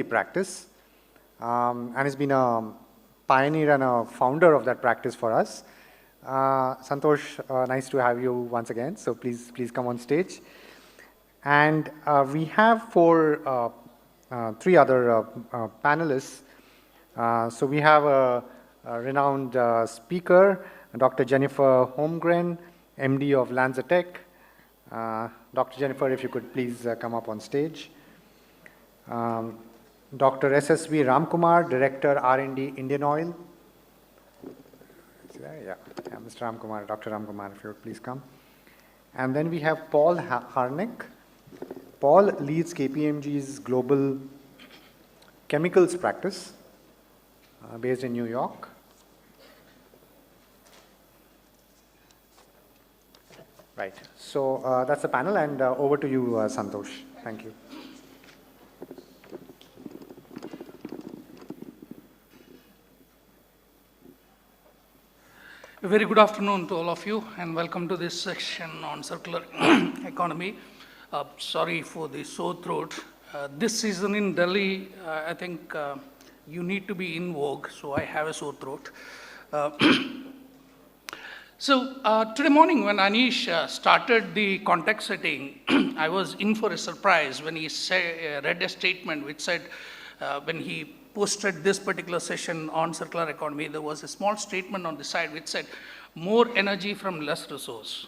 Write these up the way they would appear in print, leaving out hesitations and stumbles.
practice, and has been a pioneer and a founder of that practice for us. Santosh, nice to have you once again. So please come on stage. And we have three other panelists. So we have a renowned speaker, Dr. Jennifer Holmgren, MD of Landsat Tech. Dr. Jennifer, if you could please come up on stage. Dr. SSV Ramkumar, Director R&D Indian Oil. Is there? Yeah, Mr. Ramkumar, Dr. Ramkumar, if you would please come. And then we have Paul Harnick. Paul leads KPMG's global chemicals practice based in New York. Right, so that's the panel, and over to you, Santosh. Thank you. A very good afternoon to all of you, and welcome to this section on circular economy. Sorry for the sore throat. This season in Delhi, I think you need to be in vogue, so I have a sore throat. So today morning when Anish started the context setting, I was in for a surprise when he read a statement which said, when he posted this particular session on circular economy, there was a small statement on the side which said, more energy from less resource.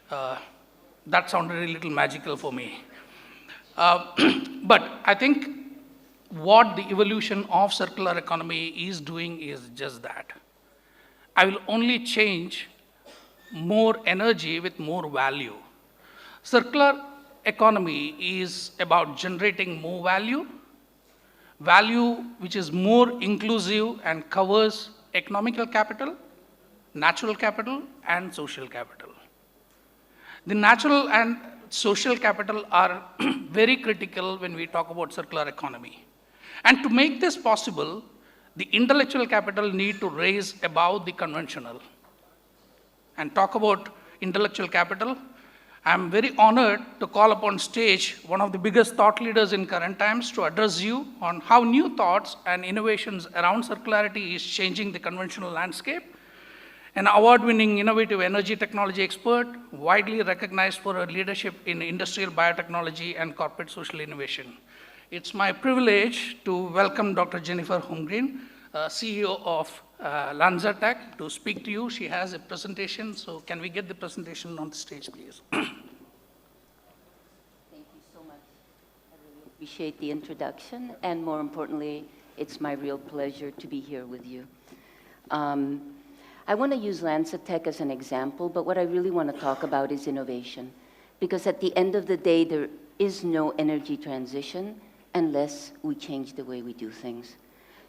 That sounded a little magical for me. But I think what the evolution of circular economy is doing is just that. I will only change more energy with more value. Circular economy is about generating more value which is more inclusive and covers economical capital, natural capital, and social capital. The natural and social capital are very critical when we talk about circular economy. And to make this possible, the intellectual capital need to raise above the conventional. And talk about intellectual capital, I'm very honored to call upon stage one of the biggest thought leaders in current times to address you on how new thoughts and innovations around circularity is changing the conventional landscape. An award-winning innovative energy technology expert, widely recognized for her leadership in industrial biotechnology and corporate social innovation. It's my privilege to welcome Dr. Jennifer Holmgren, CEO of Landsat Tech, to speak to you. She has a presentation, so can we get the presentation on the stage, please? Thank you so much. I really appreciate the introduction, and more importantly, it's my real pleasure to be here with you. I want to use Landsat Tech as an example, but what I really want to talk about is innovation, because at the end of the day, there is no energy transition unless we change the way we do things.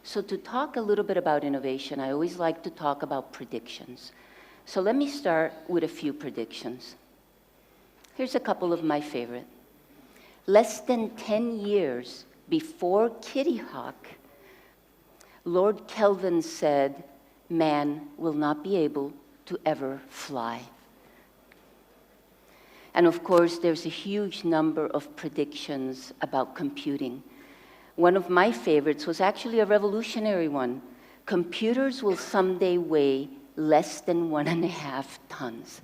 So to talk a little bit about innovation, I always like to talk about predictions. So let me start with a few predictions. Here's a couple of my favorite. Less than 10 years before Kitty Hawk, Lord Kelvin said, man will not be able to ever fly. And of course, there's a huge number of predictions about computing. One of my favorites was actually a revolutionary one. Computers will someday weigh less than 1.5 tons.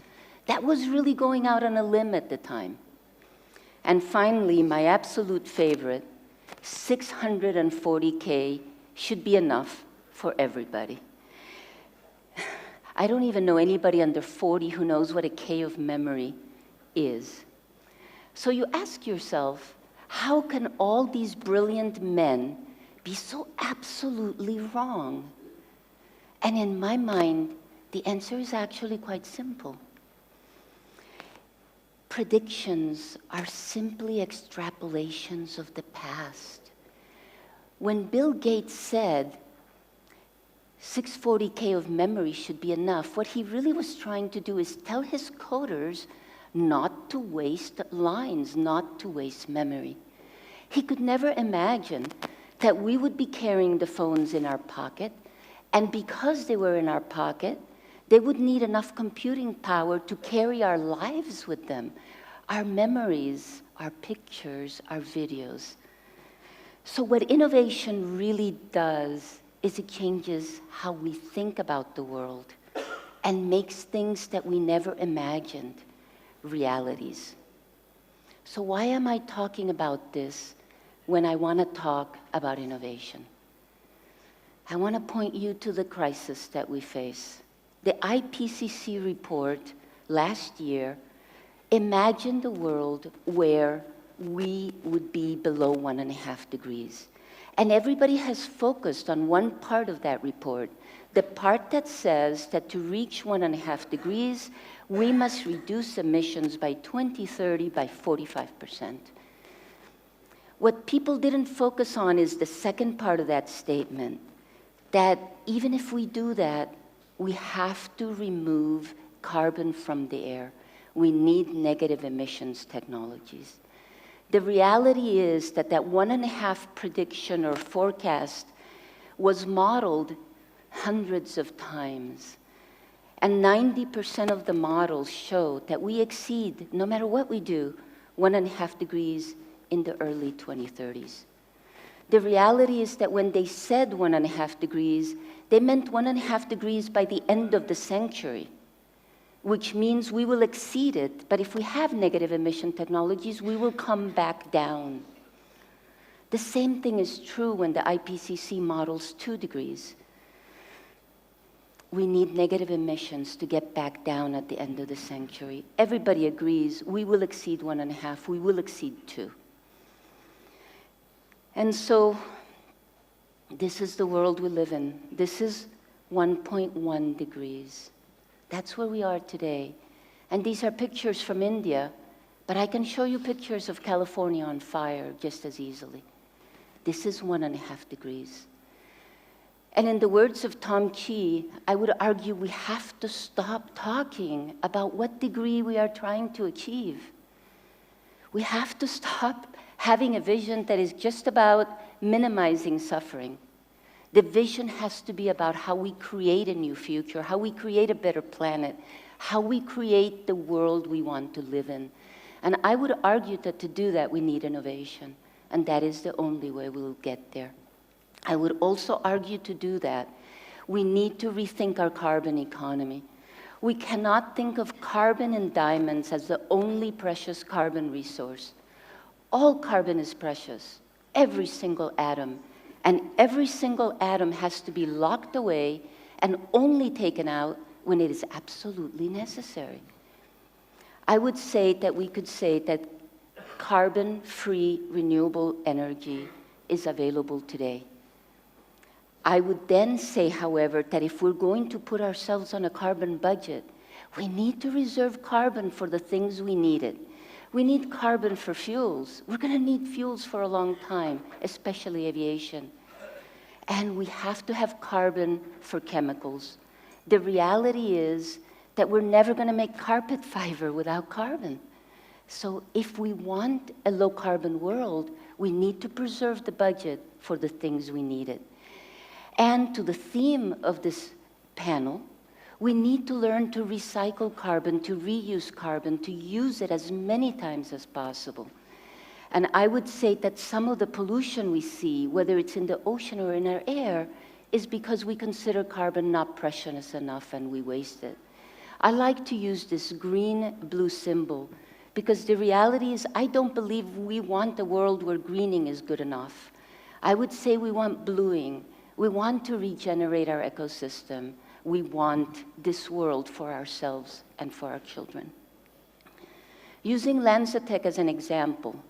That was really going out on a limb at the time. And finally, my absolute favorite, 640K should be enough for everybody. I don't even know anybody under 40 who knows what a K of memory is. So you ask yourself, how can all these brilliant men be so absolutely wrong? And in my mind, the answer is actually quite simple. Predictions are simply extrapolations of the past. When Bill Gates said 640K of memory should be enough, what he really was trying to do is tell his coders not to waste lines, not to waste memory. He could never imagine that we would be carrying the phones in our pocket, and because they were in our pocket, they would need enough computing power to carry our lives with them, our memories, our pictures, our videos. So what innovation really does is it changes how we think about the world and makes things that we never imagined realities. So why am I talking about this when I want to talk about innovation? I want to point you to the crisis that we face. The IPCC report last year imagined a world where we would be below 1.5 degrees. And everybody has focused on one part of that report, the part that says that to reach 1.5 degrees, we must reduce emissions by 2030 by 45%. What people didn't focus on is the second part of that statement, that even if we do that, we have to remove carbon from the air. We need negative emissions technologies. The reality is that that 1.5 prediction or forecast was modeled hundreds of times. And 90% of the models show that we exceed, no matter what we do, 1.5 degrees in the early 2030s. The reality is that when they said 1.5 degrees, they meant 1.5 degrees by the end of the century, which means we will exceed it, but if we have negative emission technologies, we will come back down. The same thing is true when the IPCC models 2 degrees. We need negative emissions to get back down at the end of the century. Everybody agrees we will exceed 1.5, we will exceed 2. And so this is the world we live in. This is 1.1 degrees. That's where we are today. And these are pictures from India, but I can show you pictures of California on fire just as easily. This is 1.5 degrees. And in the words of Tom Chi, I would argue we have to stop talking about what degree we are trying to achieve. We have to stop having a vision that is just about minimizing suffering. The vision has to be about how we create a new future, how we create a better planet, how we create the world we want to live in. And I would argue that to do that, we need innovation. And that is the only way we will get there. I would also argue to do that, we need to rethink our carbon economy. We cannot think of carbon and diamonds as the only precious carbon resource. All carbon is precious, every single atom. And every single atom has to be locked away and only taken out when it is absolutely necessary. I would say that we could say that carbon-free renewable energy is available today. I would then say, however, that if we're going to put ourselves on a carbon budget, we need to reserve carbon for the things we needed. We need carbon for fuels. We're going to need fuels for a long time, especially aviation. And we have to have carbon for chemicals. The reality is that we're never going to make carpet fiber without carbon. So if we want a low-carbon world, we need to preserve the budget for the things we needed. And to the theme of this panel, we need to learn to recycle carbon, to reuse carbon, to use it as many times as possible. And I would say that some of the pollution we see, whether it's in the ocean or in our air, is because we consider carbon not precious enough and we waste it. I like to use this green-blue symbol because the reality is I don't believe we want a world where greening is good enough. I would say we want bluing. We want to regenerate our ecosystem. We want this world for ourselves and for our children. Using Landsat Tech as an example,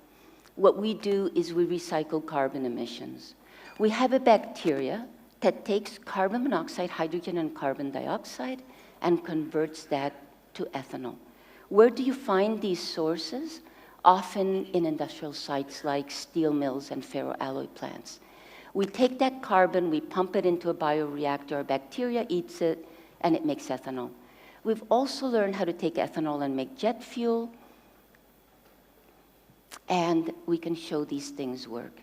what we do is we recycle carbon emissions. We have a bacteria that takes carbon monoxide, hydrogen, and carbon dioxide and converts that to ethanol. Where do you find these sources? Often in industrial sites like steel mills and ferroalloy plants. We take that carbon, we pump it into a bioreactor, a bacteria eats it, and it makes ethanol. We've also learned how to take ethanol and make jet fuel, and we can show these things work.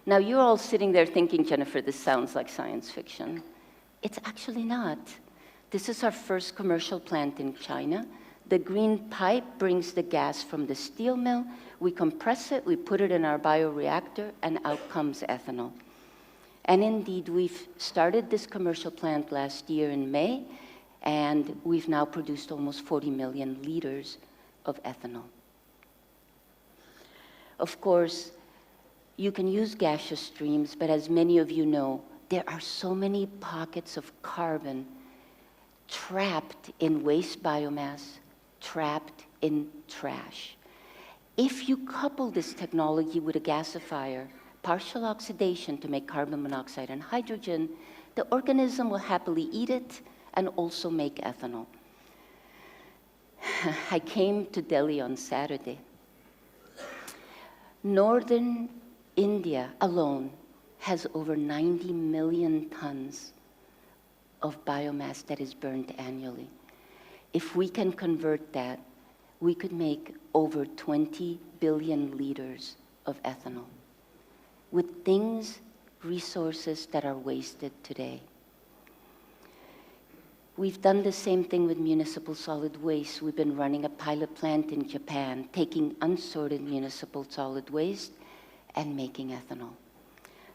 Now, you're all sitting there thinking, Jennifer, this sounds like science fiction. It's actually not. This is our first commercial plant in China. The green pipe brings the gas from the steel mill. We compress it, we put it in our bioreactor, and out comes ethanol. And indeed, we've started this commercial plant last year in May, and we've now produced almost 40 million liters of ethanol. Of course, you can use gaseous streams, but as many of you know, there are so many pockets of carbon trapped in waste biomass, trapped in trash. If you couple this technology with a gasifier, partial oxidation to make carbon monoxide and hydrogen, the organism will happily eat it and also make ethanol. I came to Delhi on Saturday. Northern India alone has over 90 million tons of biomass that is burned annually. If we can convert that, we could make over 20 billion liters of ethanol with things, resources that are wasted today. We've done the same thing with municipal solid waste. We've been running a pilot plant in Japan, taking unsorted municipal solid waste and making ethanol.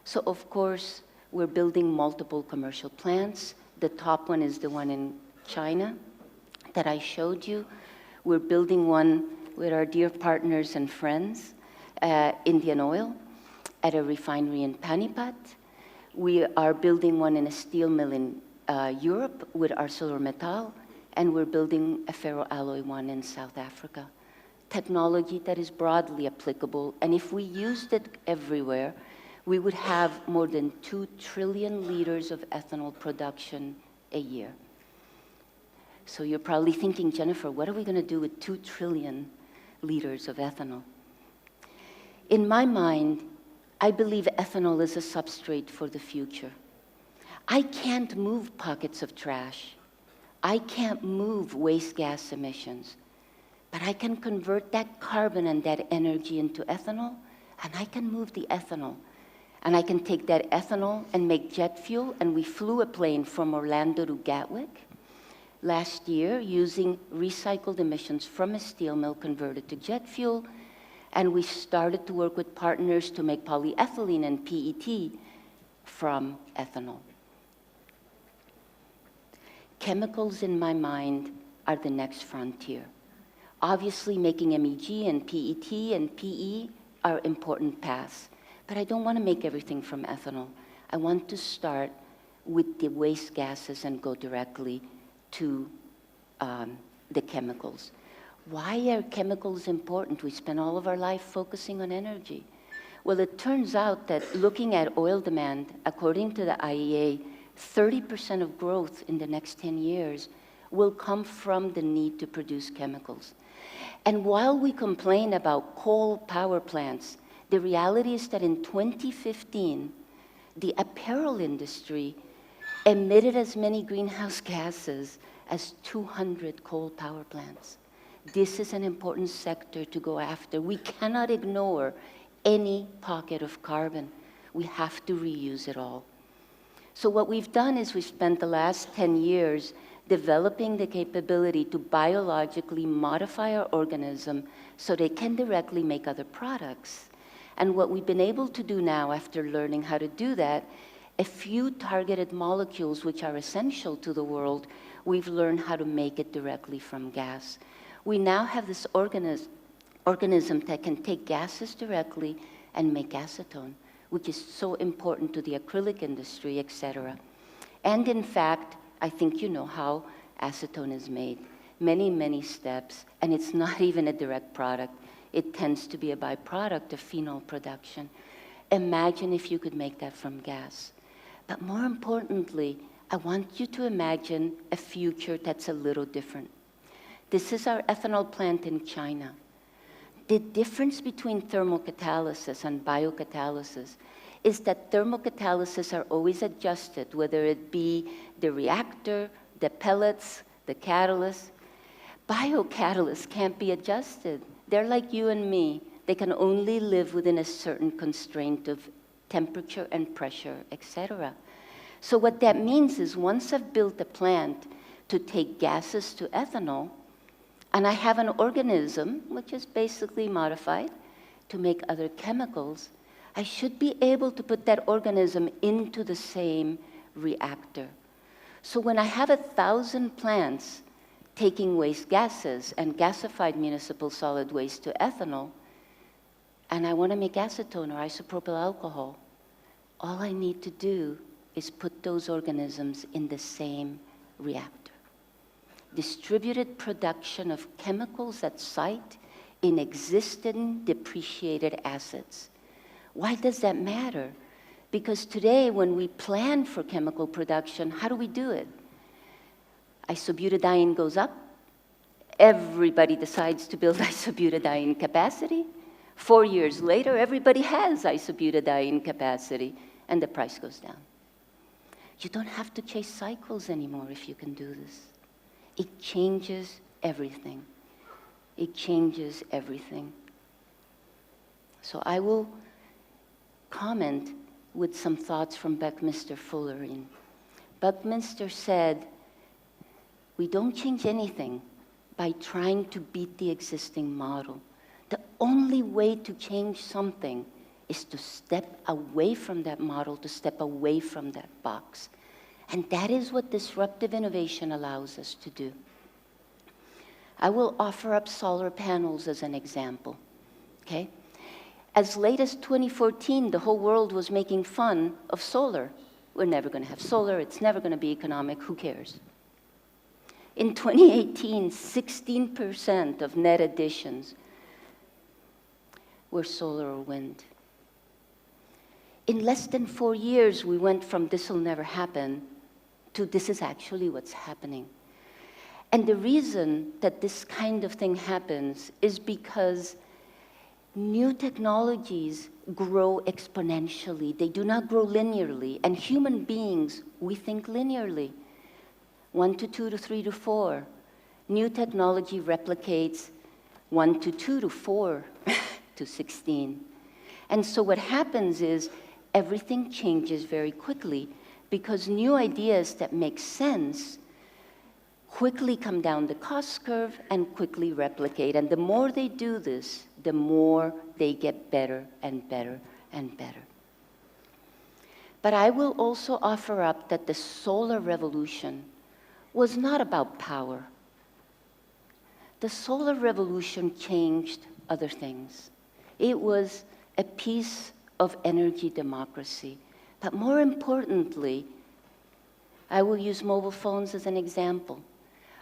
So of course, we're building multiple commercial plants. The top one is the one in China that I showed you. We're building one with our dear partners and friends, Indian Oil, at a refinery in Panipat. We are building one in a steel mill in Europe with ArcelorMittal, and we're building a ferroalloy one in South Africa. Technology that is broadly applicable, and if we used it everywhere, we would have more than 2 trillion liters of ethanol production a year. So you're probably thinking, Jennifer, what are we going to do with 2 trillion liters of ethanol? In my mind, I believe ethanol is a substrate for the future. I can't move pockets of trash. I can't move waste gas emissions. But I can convert that carbon and that energy into ethanol, and I can move the ethanol. And I can take that ethanol and make jet fuel, and we flew a plane from Orlando to Gatwick last year using recycled emissions from a steel mill converted to jet fuel, and we started to work with partners to make polyethylene and PET from ethanol. Chemicals, in my mind, are the next frontier. Obviously, making MEG and PET and PE are important paths, but I don't want to make everything from ethanol. I want to start with the waste gases and go directly to the chemicals. Why are chemicals important? We spend all of our life focusing on energy. Well, it turns out that looking at oil demand, according to the IEA, 30% of growth in the next 10 years will come from the need to produce chemicals. And while we complain about coal power plants, the reality is that in 2015, the apparel industry emitted as many greenhouse gases as 200 coal power plants. This is an important sector to go after. We cannot ignore any pocket of carbon. We have to reuse it all. So what we've done is we've spent the last 10 years developing the capability to biologically modify our organism so they can directly make other products. And what we've been able to do now, after learning how to do that, a few targeted molecules which are essential to the world, we've learned how to make it directly from gas. We now have this organism that can take gases directly and make acetone, which is so important to the acrylic industry, etc. And in fact, I think you know how acetone is made. Many, many steps, and it's not even a direct product. It tends to be a byproduct of phenol production. Imagine if you could make that from gas. But more importantly, I want you to imagine a future that's a little different. This is our ethanol plant in China. The difference between thermocatalysis and biocatalysis is that thermocatalysis are always adjusted, whether it be the reactor, the pellets, the catalyst. Biocatalysts can't be adjusted. They're like you and me. They can only live within a certain constraint of temperature and pressure, etc. So what that means is once I've built a plant to take gases to ethanol, and I have an organism, which is basically modified, to make other chemicals, I should be able to put that organism into the same reactor. So when I have 1,000 plants taking waste gases and gasified municipal solid waste to ethanol, and I want to make acetone or isopropyl alcohol, all I need to do is put those organisms in the same reactor. Distributed production of chemicals at site in existing depreciated assets. Why does that matter? Because today, when we plan for chemical production, how do we do it? Isobutadiene goes up. Everybody decides to build isobutadiene capacity. 4 years later, everybody has isobutadiene capacity, and the price goes down. You don't have to chase cycles anymore if you can do this. It changes everything. It changes everything. So I will comment with some thoughts from Buckminster Fullerene. Buckminster said, we don't change anything by trying to beat the existing model. The only way to change something is to step away from that model, to step away from that box. And that is what disruptive innovation allows us to do. I will offer up solar panels as an example, okay? As late as 2014, the whole world was making fun of solar. We're never going to have solar. It's never going to be economic. Who cares? In 2018, 16% of net additions were solar or wind. In less than 4 years, we went from this will never happen to this is actually what's happening. And the reason that this kind of thing happens is because new technologies grow exponentially. They do not grow linearly. And human beings, we think linearly. 1 to 2 to 3 to 4. New technology replicates 1 to 2 to 4 to 16. And so what happens is everything changes very quickly because new ideas that make sense quickly come down the cost curve and quickly replicate. And the more they do this, the more they get better and better and better. But I will also offer up that the solar revolution was not about power. The solar revolution changed other things. It was a piece of energy democracy. But more importantly, I will use mobile phones as an example.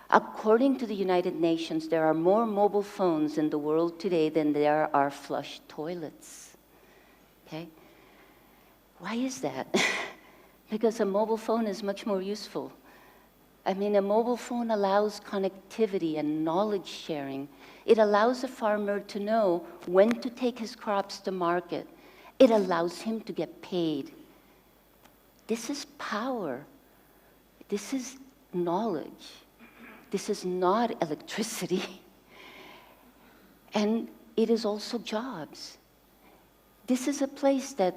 According to the United Nations, there are more mobile phones in the world today than there are flush toilets. Okay? Why is that? Because a mobile phone is much more useful. I mean, a mobile phone allows connectivity and knowledge sharing. It allows a farmer to know when to take his crops to market. It allows him to get paid. This is power. This is knowledge. This is not electricity. And it is also jobs. This is a place that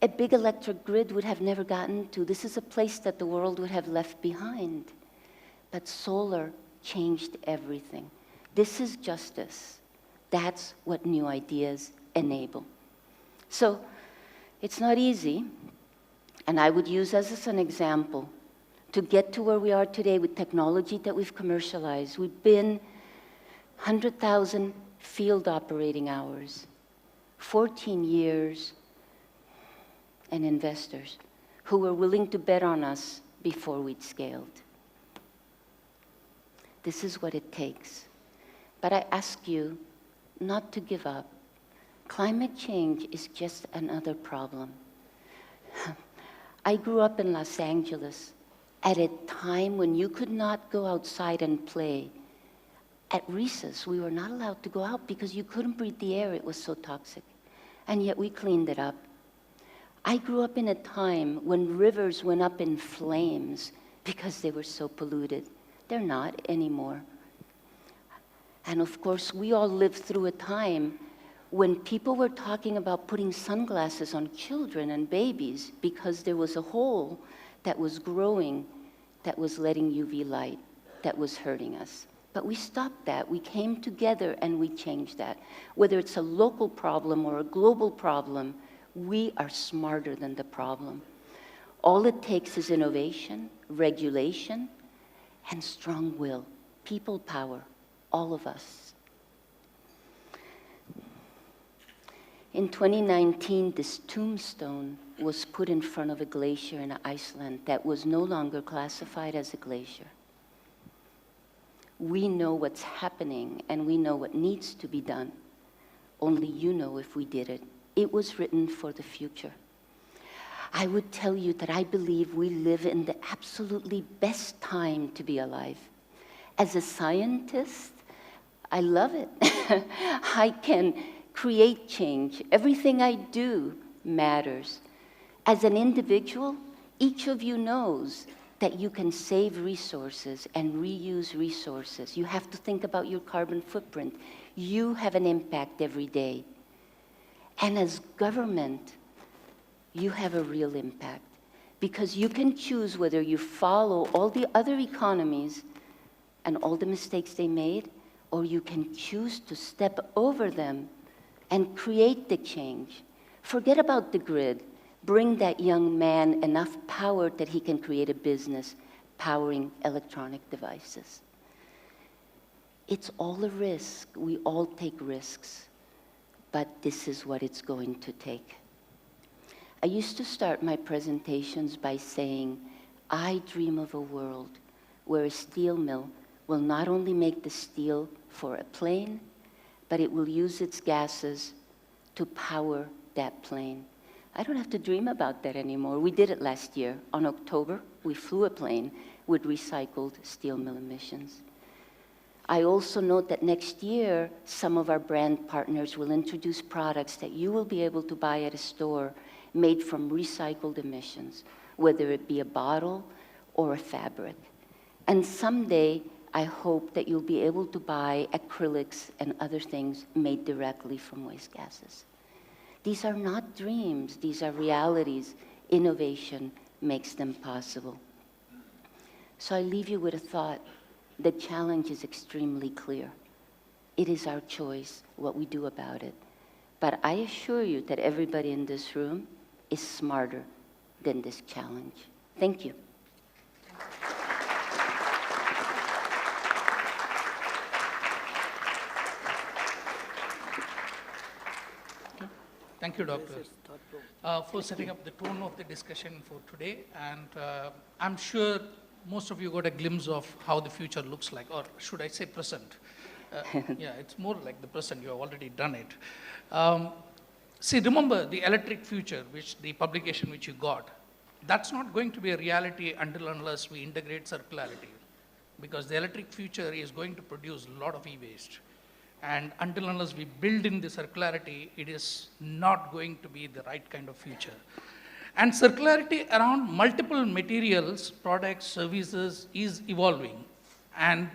a big electric grid would have never gotten to. This is a place that the world would have left behind. But solar changed everything. This is justice. That's what new ideas enable. So it's not easy, and I would use as an example to get to where we are today with technology that we've commercialized. We've been 100,000 field operating hours, 14 years, and investors who were willing to bet on us before we'd scaled. This is what it takes. But I ask you not to give up. Climate change is just another problem. I grew up in Los Angeles at a time when you could not go outside and play. At recess, we were not allowed to go out because you couldn't breathe the air. It was so toxic. And yet we cleaned it up. I grew up in a time when rivers went up in flames because they were so polluted. They're not anymore. And of course, we all lived through a time when people were talking about putting sunglasses on children and babies because there was a hole that was growing that was letting UV light that was hurting us. But we stopped that. We came together and we changed that. Whether it's a local problem or a global problem, we are smarter than the problem. All it takes is innovation, regulation, and strong will, people power, all of us. In 2019, this tombstone was put in front of a glacier in Iceland that was no longer classified as a glacier. We know what's happening and we know what needs to be done. Only you know if we did it. It was written for the future. I would tell you that I believe we live in the absolutely best time to be alive. As a scientist, I love it. I can create change. Everything I do matters. As an individual, each of you knows that you can save resources and reuse resources. You have to think about your carbon footprint. You have an impact every day. And as government, you have a real impact because you can choose whether you follow all the other economies and all the mistakes they made, or you can choose to step over them and create the change. Forget about the grid. Bring that young man enough power that he can create a business powering electronic devices. It's all a risk. We all take risks, but this is what it's going to take. I used to start my presentations by saying, I dream of a world where a steel mill will not only make the steel for a plane, but it will use its gases to power that plane. I don't have to dream about that anymore. We did it last year. On October, we flew a plane with recycled steel mill emissions. I also note that next year, some of our brand partners will introduce products that you will be able to buy at a store made from recycled emissions, whether it be a bottle or a fabric. And someday, I hope that you'll be able to buy acrylics and other things made directly from waste gases. These are not dreams, these are realities. Innovation makes them possible. So I leave you with a thought. The challenge is extremely clear. It is our choice what we do about it. But I assure you that everybody in this room is smarter than this challenge. Thank you. Thank you, Doctor, for setting up the tone of the discussion for today. And I'm sure most of you got a glimpse of how the future looks like, or should I say present? Yeah, it's more like the present. You have already done it. See, remember the electric future, which the publication which you got, that's not going to be a reality until unless we integrate circularity. Because the electric future is going to produce a lot of e-waste. And until unless we build in the circularity, it is not going to be the right kind of future. And circularity around multiple materials, products, services is evolving. And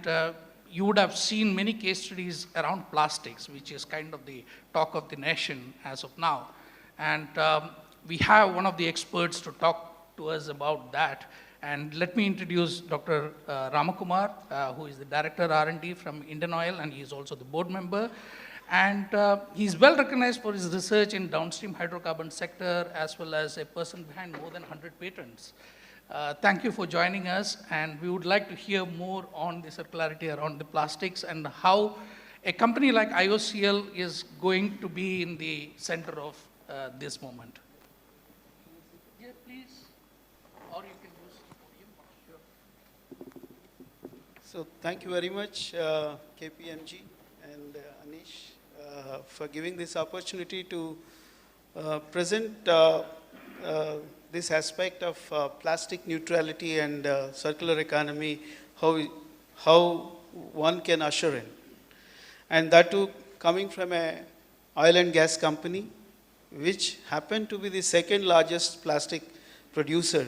you would have seen many case studies around plastics, which is kind of the talk of the nation as of now. And we have one of the experts to talk to us about that. And let me introduce Dr. Ramakumar, who is the Director R&D from Indian Oil, and he is also the board member. And he's well recognized for his research in downstream hydrocarbon sector, as well as a person behind more than 100 patents. Thank you for joining us, and we would like to hear more on the circularity around the plastics and how a company like IOCL is going to be in the center of this moment. Yeah, please. Or you can use the podium. Sure. So thank you very much, KPMG and Anish, for giving this opportunity to present this aspect of plastic neutrality and circular economy, how one can usher in. And that too coming from an oil and gas company, which happened to be the second largest plastic producer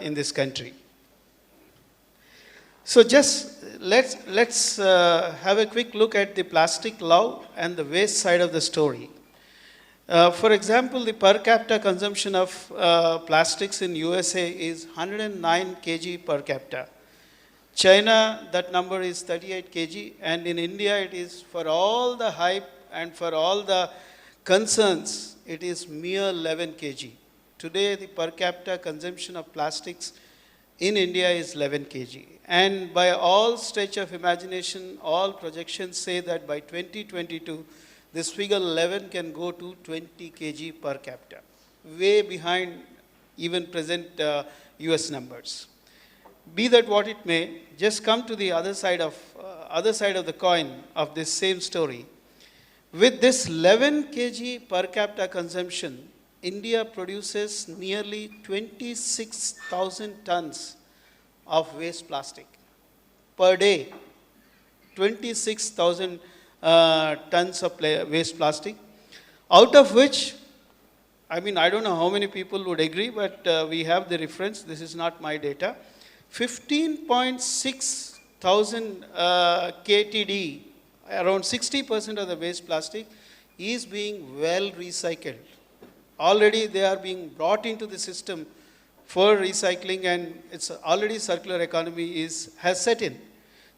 in this country. So just let's have a quick look at the plastic law and the waste side of the story. For example, the per capita consumption of plastics in USA is 109 kg per capita. China, that number is 38 kg, and in India it is, for all the hype and for all the concerns, it is mere 11 kg. Today the per capita consumption of plastics in India is 11 kg. And by all stretch of imagination, all projections say that by 2022, this figure 11 can go to 20 kg per capita, way behind even present US numbers. Be that what it may, just come to the other side of the coin of this same story. With this 11 kg per capita consumption, India produces nearly 26,000 tons of waste plastic per day. 26,000 tons of waste plastic, out of which, I mean, I don't know how many people would agree, but we have the reference. This is not my data. 15.6 thousand KTD, around 60% of the waste plastic is being well recycled. Already they are being brought into the system for recycling, and it's already circular economy has set in.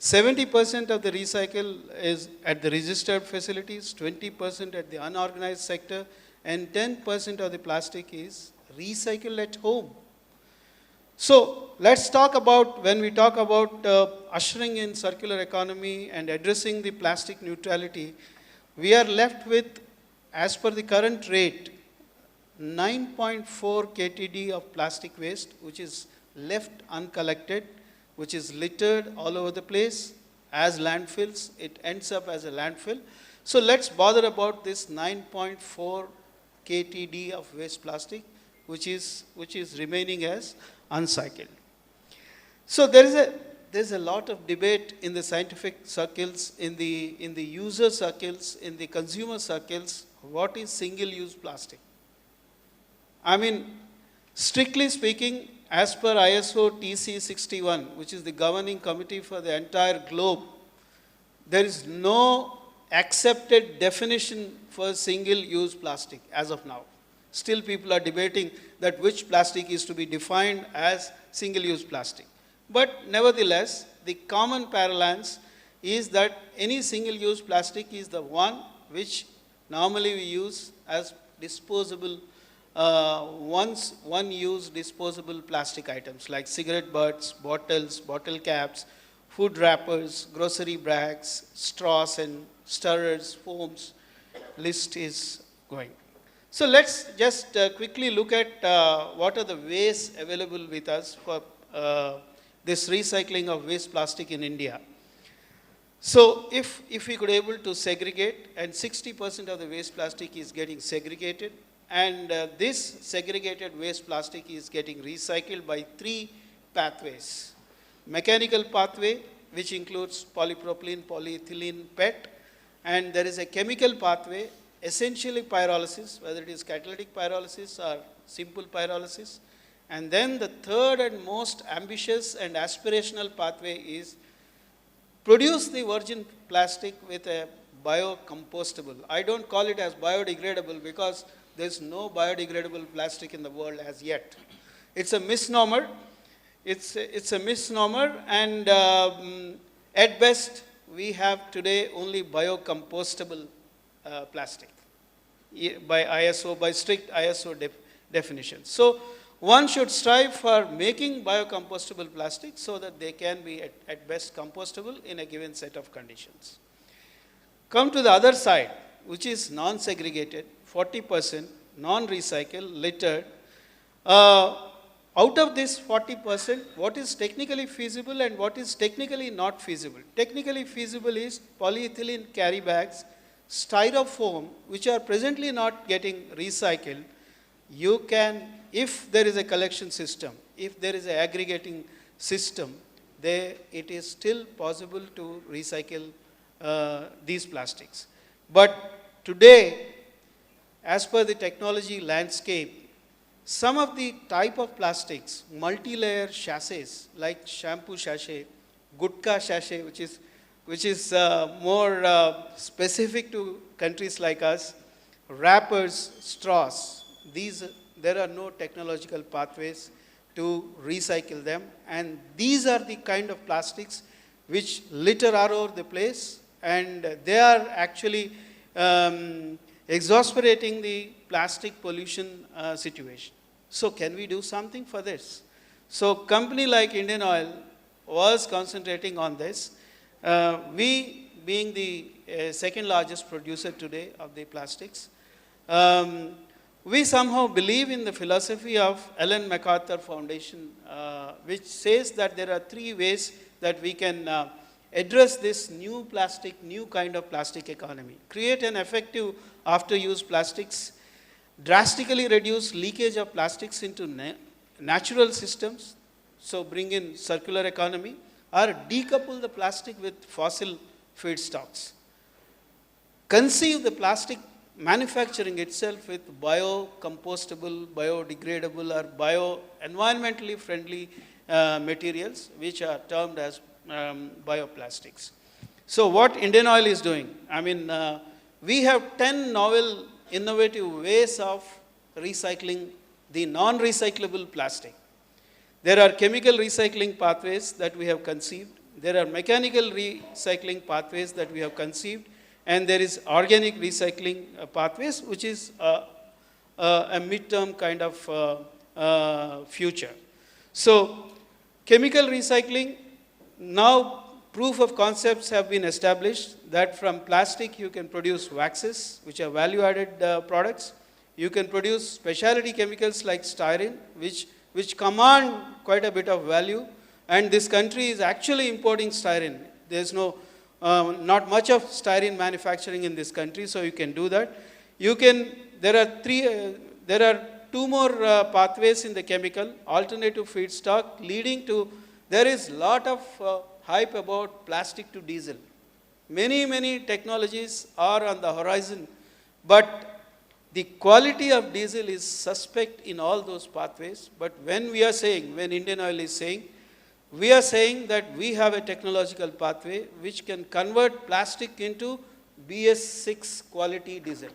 70% of the recycle is at the registered facilities, 20% at the unorganized sector, and 10% of the plastic is recycled at home. So let's talk about, when we talk about ushering in circular economy and addressing the plastic neutrality, we are left with, as per the current rate, 9.4 KTD of plastic waste, which is left uncollected, which is littered all over the place as landfills. It ends up as a landfill. So let's bother about this 9.4 KTD of waste plastic, which is remaining as uncycled. So there's a lot of debate in the scientific circles, in the user circles, in the consumer circles. What is single-use plastic? I mean, strictly speaking, as per ISO TC 61, which is the governing committee for the entire globe, there is no accepted definition for single-use plastic as of now. Still people are debating that which plastic is to be defined as single-use plastic. But nevertheless, the common parlance is that any single-use plastic is the one which normally we use as disposable, one-use disposable plastic items like cigarette butts, bottles, bottle caps, food wrappers, grocery bags, straws and stirrers, foams. List is going. So let's just quickly look at what are the ways available with us for this recycling of waste plastic in India. So if we could able to segregate, and 60% of the waste plastic is getting segregated, and this segregated waste plastic is getting recycled by 3 pathways. Mechanical pathway, which includes polypropylene, polyethylene, PET, and there is a chemical pathway, essentially pyrolysis, whether it is catalytic pyrolysis or simple pyrolysis. And then the third and most ambitious and aspirational pathway is produce the virgin plastic with a biocompostable. I don't call it as biodegradable because there's no biodegradable plastic in the world as yet. It's a misnomer. It's a misnomer, and at best we have today only biocompostable plastic by strict ISO definitions. So one should strive for making biocompostable plastic so that they can be at best compostable in a given set of conditions. Come to the other side, which is non-segregated, 40%, non-recycled, littered. Out of this 40%, what is technically feasible and what is technically not feasible? Technically feasible is polyethylene carry bags, styrofoam, which are presently not getting recycled. You can, if there is a collection system, if there is an aggregating system, it is still possible to recycle these plastics. But today, as per the technology landscape, some of the type of plastics, multi-layer sachets, like shampoo sachet, gutka sachet, which is more specific to countries like us, wrappers, straws, there are no technological pathways to recycle them. And these are the kind of plastics which litter all over the place, and they are actually exasperating the plastic pollution situation. So can we do something for this? So company like Indian Oil was concentrating on this. We, being the second largest producer today of the plastics, we somehow believe in the philosophy of Ellen MacArthur Foundation, which says that there are 3 ways that we can address this new kind of plastic economy. Create an effective after-use plastics, drastically reduce leakage of plastics into natural systems, so bring in circular economy, or decouple the plastic with fossil feedstocks. Conceive the plastic manufacturing itself with biocompostable, biodegradable, or environmentally friendly materials, which are termed as bioplastics. So what Indian Oil is doing, I mean, we have 10 novel innovative ways of recycling the non-recyclable plastic. There are chemical recycling pathways that we have conceived. There are mechanical recycling pathways that we have conceived. And there is organic recycling pathways, which is a midterm kind of future. So chemical recycling, now proof of concepts have been established that from plastic you can produce waxes, which are value-added products. You can produce specialty chemicals like styrene, which command quite a bit of value. And this country is actually importing styrene. There's not much of styrene manufacturing in this country, so you can do that. There are 2 more pathways in the chemical, alternative feedstock, leading to, there is lot of hype about plastic to diesel. Many technologies are on the horizon, but the quality of diesel is suspect in all those pathways. But when Indian Oil is saying, we are saying that we have a technological pathway which can convert plastic into BS6 quality diesel.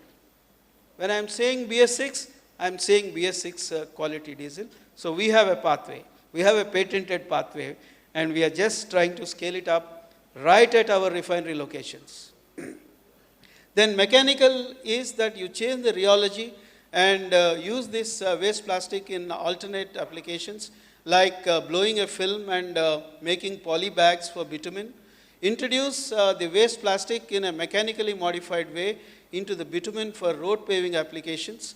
When I am saying BS6, I am saying BS6 quality diesel. So we have a pathway. We have a patented pathway, and we are just trying to scale it up right at our refinery locations. Then mechanical is that you change the rheology and use this waste plastic in alternate applications, like blowing a film and making poly bags for bitumen. Introduce the waste plastic in a mechanically modified way into the bitumen for road paving applications,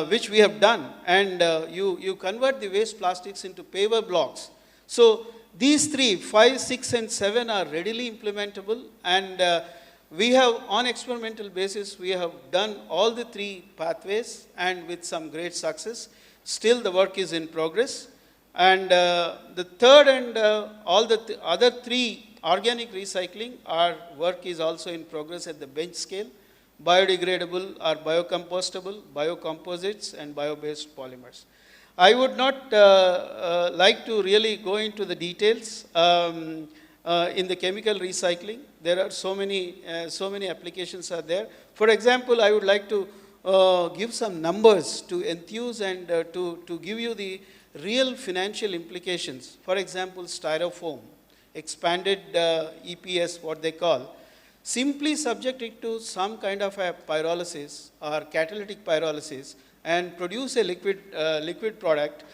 which we have done. And you convert the waste plastics into paver blocks. So these 3, 5, 6, and 7 are readily implementable, and we have, on experimental basis, we have done all the 3 pathways, and with some great success. Still the work is in progress. And the third and all the other 3, organic recycling, our work is also in progress at the bench scale, biodegradable or biocompostable, biocomposites, and bio-based polymers. I would not like to really go into the details in the chemical recycling. There are so many applications are there. For example, I would like to give some numbers to enthuse and to give you the real financial implications. For example, styrofoam, expanded EPS, what they call. Simply subject it to some kind of a pyrolysis or catalytic pyrolysis and produce a liquid product,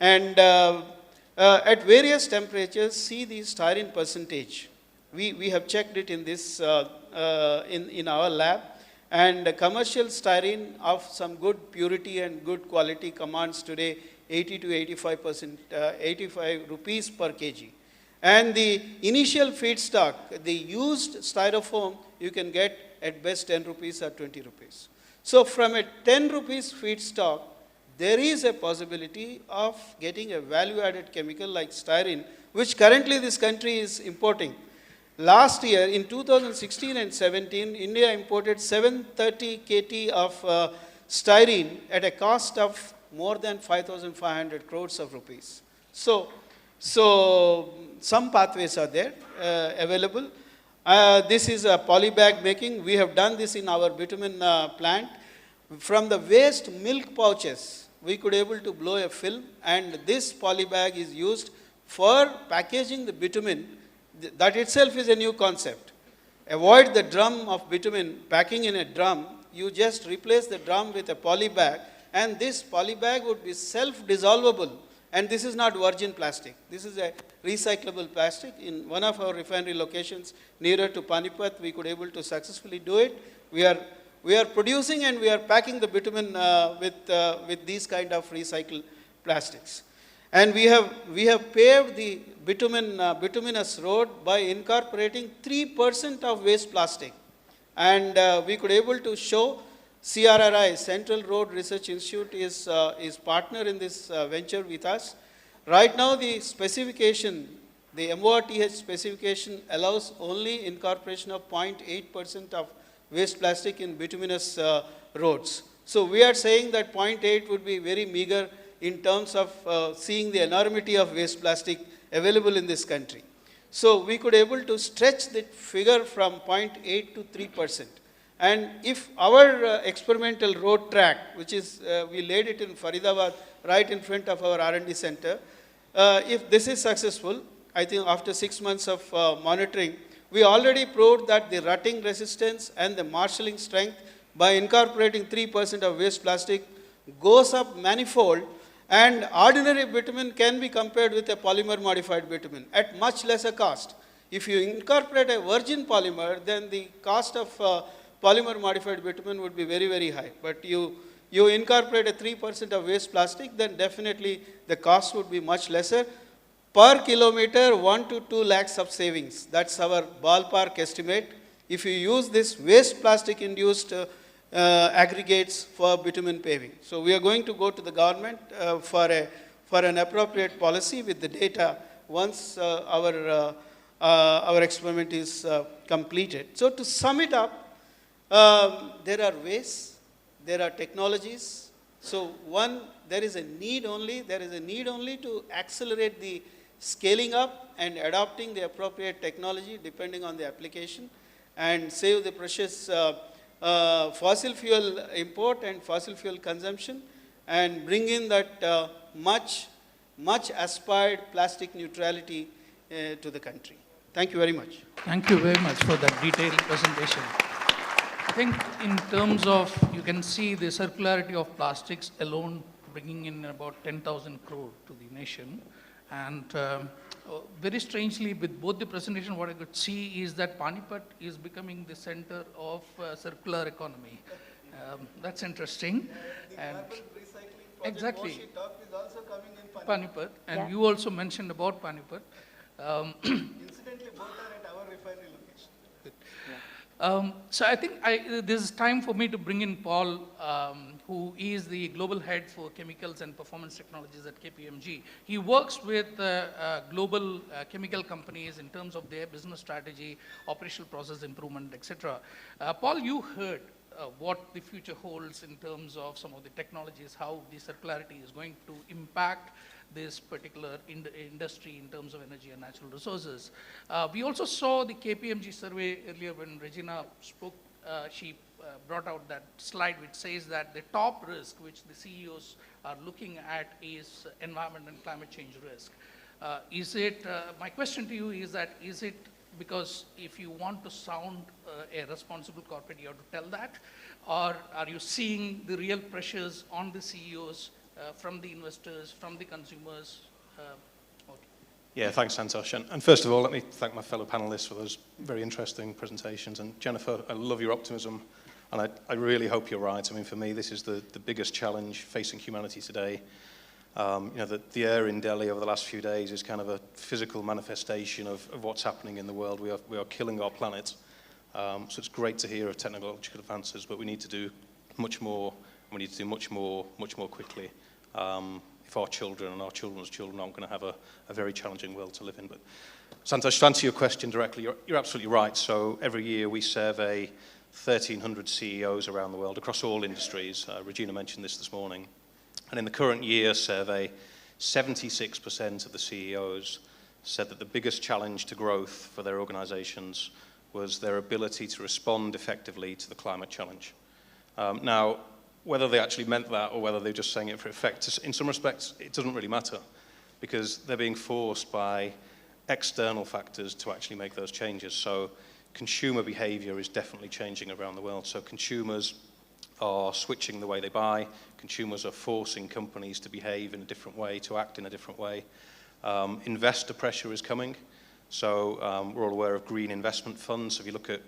and at various temperatures see the styrene percentage. We have checked it in this in our lab, and commercial styrene of some good purity and good quality commands today 80 to 85%, 85 rupees per kg. And the initial feedstock, the used styrofoam, you can get at best 10 rupees or 20 rupees. So from a 10 rupees feedstock, there is a possibility of getting a value-added chemical like styrene, which currently this country is importing. Last year, in 2016 and 17, India imported 730 KT of styrene at a cost of more than 5,500 crores of rupees. So some pathways are there available. This is a polybag making. We have done this in our bitumen plant. From the waste milk pouches, we could able to blow a film, and this poly bag is used for packaging the bitumen. That itself is a new concept. Avoid the drum of bitumen, packing in a drum. You just replace the drum with a poly bag, and this poly bag would be self-dissolvable. And this is not virgin plastic. This is a recyclable plastic. In one of our refinery locations nearer to Panipat, we could able to successfully do it. We are producing and we are packing the bitumen with these kind of recycled plastics. And we have paved the bituminous road by incorporating 3% of waste plastic. And we could able to show CRRI, Central Road Research Institute, is partner in this venture with us. Right now, the specification, the MORTH specification allows only incorporation of 0.8% of waste plastic in bituminous roads. So we are saying that 0.8 would be very meager in terms of seeing the enormity of waste plastic available in this country. So we could able to stretch the figure from 0.8 to 3%. And if our experimental road track, which is, we laid it in Faridabad, right in front of our R&D center, if this is successful, I think after 6 months of monitoring, we already proved that the rutting resistance and the marshalling strength by incorporating 3% of waste plastic goes up manifold, and ordinary bitumen can be compared with a polymer modified bitumen at much lesser cost. If you incorporate a virgin polymer, then the cost of polymer modified bitumen would be very, very high. But you incorporate a 3% of waste plastic, then definitely the cost would be much lesser. Per kilometer, 1 to 2 lakhs of savings. That's our ballpark estimate. If you use this waste plastic induced aggregates for bitumen paving. So we are going to go to the government for an appropriate policy with the data once our experiment is completed. So to sum it up, there are ways, there are technologies. So one, there is a need only to accelerate the scaling up and adopting the appropriate technology depending on the application, and save the precious fossil fuel import and fossil fuel consumption, and bring in that much aspired plastic neutrality to the country. Thank you very much. Thank you very much for that detailed presentation. I think in terms of, you can see the circularity of plastics alone bringing in about 10,000 crore to the nation. And very strangely, with both the presentation, what I could see is that Panipat is becoming the center of circular economy. That's interesting. And exactly. Is also coming in Panipat. And Yeah. you also mentioned about Panipat. Incidentally, both are at our refinery location. So I think this is time for me to bring in Paul, who is the global head for chemicals and performance technologies at KPMG. He works with global chemical companies in terms of their business strategy, operational process improvement, etc. Paul, you heard what the future holds in terms of some of the technologies, how the circularity is going to impact this particular industry in terms of energy and natural resources. We also saw the KPMG survey earlier when Regina spoke. She brought out that slide which says that the top risk which the CEOs are looking at is environment and climate change risk. My question to you is that, is it because if you want to sound a responsible corporate, you have to tell that? Or are you seeing the real pressures on the CEOs from the investors, from the consumers? Yeah, thanks, Santosh. And first of all, let me thank my fellow panelists for those very interesting presentations. And Jennifer, I love your optimism, and I really hope you're right. I mean, for me, this is the biggest challenge facing humanity today. The air in Delhi over the last few days is kind of a physical manifestation of what's happening in the world. We are killing our planet. So it's great to hear of technological advances, but we need to do much more, and we need to do much more quickly. If our children and our children's children aren't going to have a very challenging world to live in. But Santosh, to answer your question directly, you're absolutely right. So every year we survey 1,300 CEOs around the world across all industries. Regina mentioned this morning. And in the current year survey, 76% of the CEOs said that the biggest challenge to growth for their organizations was their ability to respond effectively to the climate challenge. Now, whether they actually meant that or whether they're just saying it for effect, in some respects, it doesn't really matter because they're being forced by external factors to actually make those changes. So consumer behavior is definitely changing around the world. So consumers are switching the way they buy. Consumers are forcing companies to behave in a different way, to act in a different way. Investor pressure is coming. So we're all aware of green investment funds. If you look at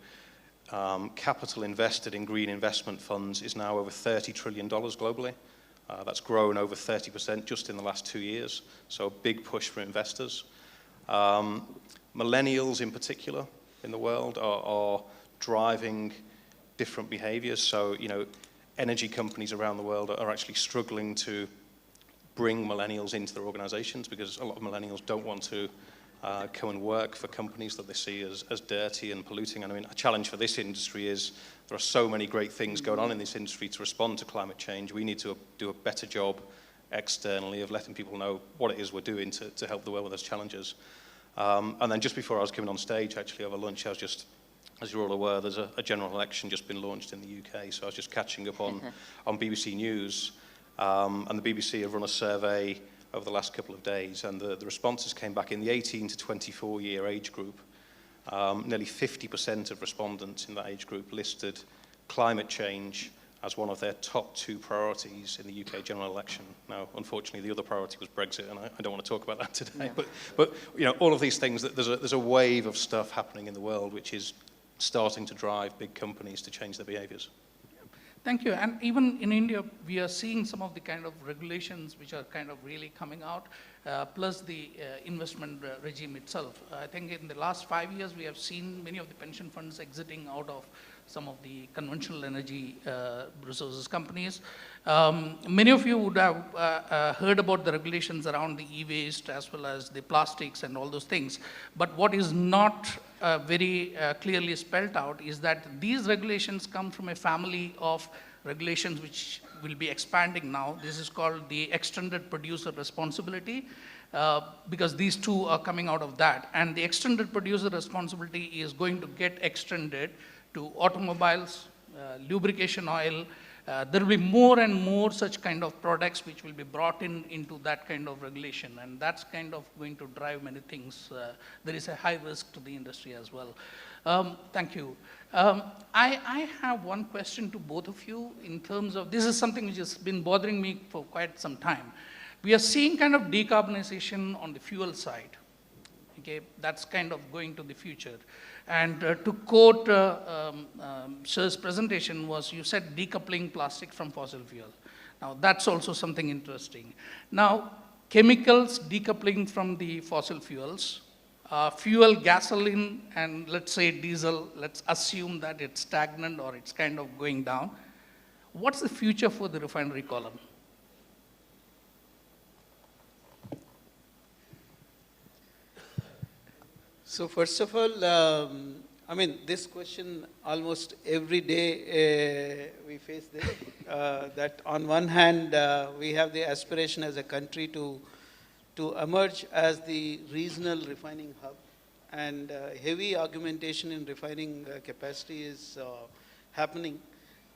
capital invested in green investment funds is now over $30 trillion globally. That's grown over 30% just in the last 2 years. So a big push for investors. Millennials in particular in the world are driving different behaviors. So, you know, energy companies around the world are actually struggling to bring millennials into their organizations because a lot of millennials don't want to come and work for companies that they see as dirty and polluting. And I mean, a challenge for this industry is there are so many great things going on in this industry to respond to climate change. We need to do a better job externally of letting people know what it is we're doing to help the world with those challenges. And then just before I was coming on stage, actually over lunch, I was just, as you're all aware, there's a general election just been launched in the UK. So I was just catching up on BBC News. And the BBC have run a survey over the last couple of days, and the responses came back in the 18 to 24-year age group. Nearly 50% of respondents in that age group listed climate change as one of their top 2 priorities in the UK general election. Now, unfortunately, the other priority was Brexit, and I don't want to talk about that today. No. But you know, all of these things, there's a wave of stuff happening in the world which is starting to drive big companies to change their behaviors. Thank you. And even in India, we are seeing some of the kind of regulations which are kind of really coming out, plus the investment regime itself. I think in the last 5 years, we have seen many of the pension funds exiting out of some of the conventional energy resources companies. Many of you would have heard about the regulations around the e-waste as well as the plastics and all those things. But what is not very clearly spelled out is that these regulations come from a family of regulations which will be expanding now. This is called the extended producer responsibility because these two are coming out of that. And the extended producer responsibility is going to get extended to automobiles, lubrication oil. There will be more and more such kind of products which will be brought into that kind of regulation, and that's kind of going to drive many things. There is a high risk to the industry as well. Thank you. I have one question to both of you in terms of, this is something which has been bothering me for quite some time. We are seeing kind of decarbonization on the fuel side. Okay, that's kind of going to the future. And to quote Sir's presentation was, you said decoupling plastic from fossil fuel. Now that's also something interesting. Now chemicals decoupling from the fossil fuels, fuel, gasoline, and let's say diesel, let's assume that it's stagnant or it's kind of going down. What's the future for the refinery column? So first of all, I mean, this question almost every day we face this, that on one hand, we have the aspiration as a country to emerge as the regional refining hub, and heavy augmentation in refining capacity is happening.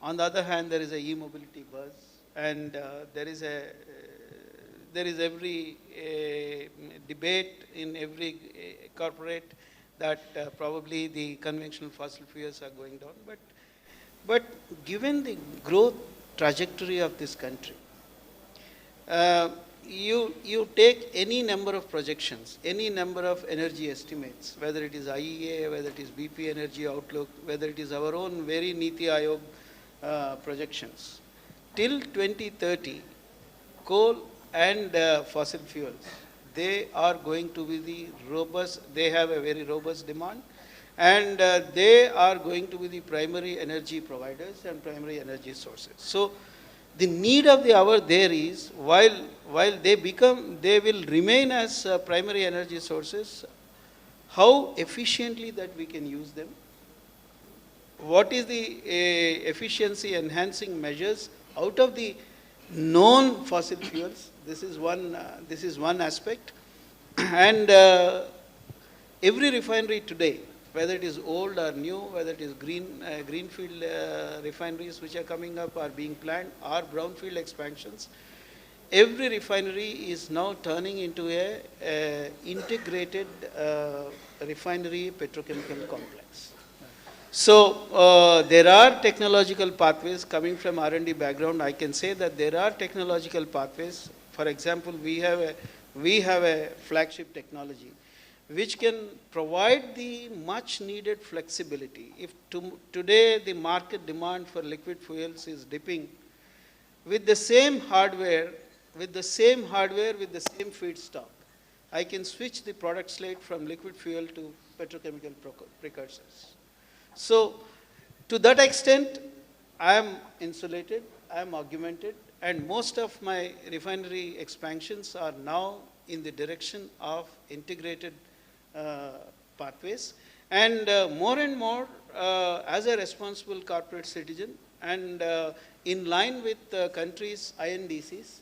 On the other hand, there is a e-mobility buzz, and there is every debate in every corporate that probably the conventional fossil fuels are going down. But given the growth trajectory of this country, you take any number of projections, any number of energy estimates, whether it is IEA, whether it is BP Energy Outlook, whether it is our own very Niti Aayog projections, till 2030, coal and fossil fuels, they are going to be the robust, they have a very robust demand, and they are going to be the primary energy providers and primary energy sources. So the need of the hour there is, while they will remain as primary energy sources, how efficiently that we can use them, what is the efficiency enhancing measures out of the known fossil fuels. This is one aspect. And every refinery today, whether it is old or new, whether it is greenfield refineries which are coming up or being planned, or brownfield expansions, every refinery is now turning into a integrated refinery petrochemical complex. So there are technological pathways coming from R&D background. I can say that there are technological pathways. For example, we have a flagship technology which can provide the much needed flexibility. If today the market demand for liquid fuels is dipping, with the same hardware, with the same feedstock, I can switch the product slate from liquid fuel to petrochemical precursors. So to that extent, I am insulated, I am augmented, and most of my refinery expansions are now in the direction of integrated pathways. And more, as a responsible corporate citizen and in line with the country's INDCs,